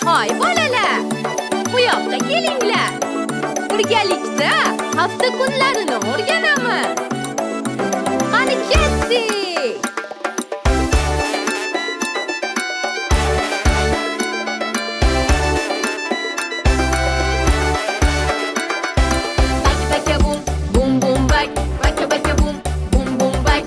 Hoy bolalar, bu yoqqa kelinglar. Birgalikda hafta kunlarini o'rganamiz. Qani ketdik. Baka bum, bum bum bak. Baka bum, bum bum bak.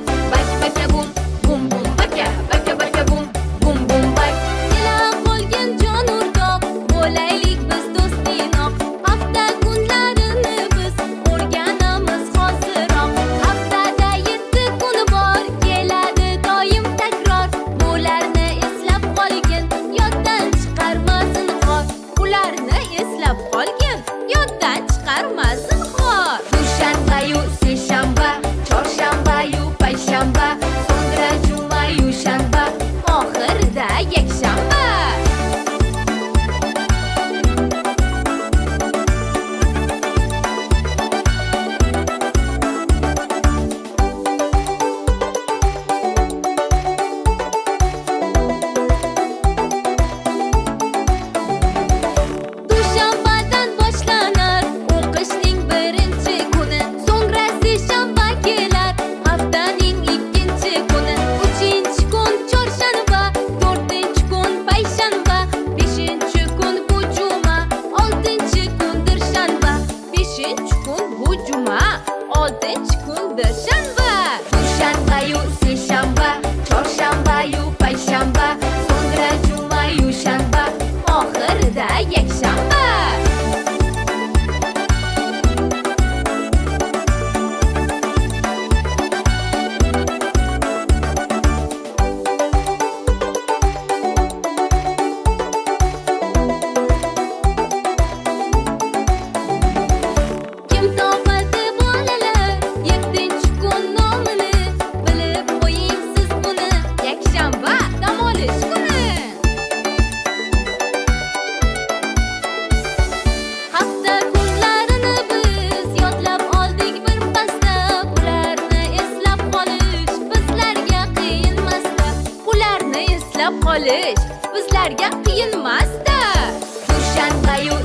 Baka bum, bum bum baka. Baka bum, bum bum bak. Kela qolgan jon o'rtoq, bo'laylik biz do'stinoq. Hafta kunlarini biz o'rganamiz hoziroq. Haftada 7 kun bor, keladi doim takror. Bularni eslab qolgin, yoddan chiqarmasin xor. Ularni eslab qolgin, yoddan chiqarmasin xor. Dushanba-yu seshanba, chorshanba-yu payshanba, so'ngra juma-yu shanba, oxirida yakshanba. Dushanbadan boshlanar o'qishning birinchi kuni, so'ngra seshanba kelar haftaning ikkinchi kuni. 3-chi kun chorshanba, 4-chi kun payshanba, 5-chi kun bu juma, 6-chi kundir shanba. 5-chi kun bu juma, 6-chi kundir shanba. Dushanba-yu seshanba, chorshanba-yu payshanba, so'ngra juma-yu shanba, oxirida yakshanba. Kim topadi bolalar 7-chi kun nomini, bilib qo'ying siz buni. Yakshanba dam olish kuni. Hafta kunlarini biz yodlab oldik bir pasda. Bularni eslab qolish bizlarga qiyinmasda. Bularni eslab qolish bizlarga qiyinmasda. Dushanba-yu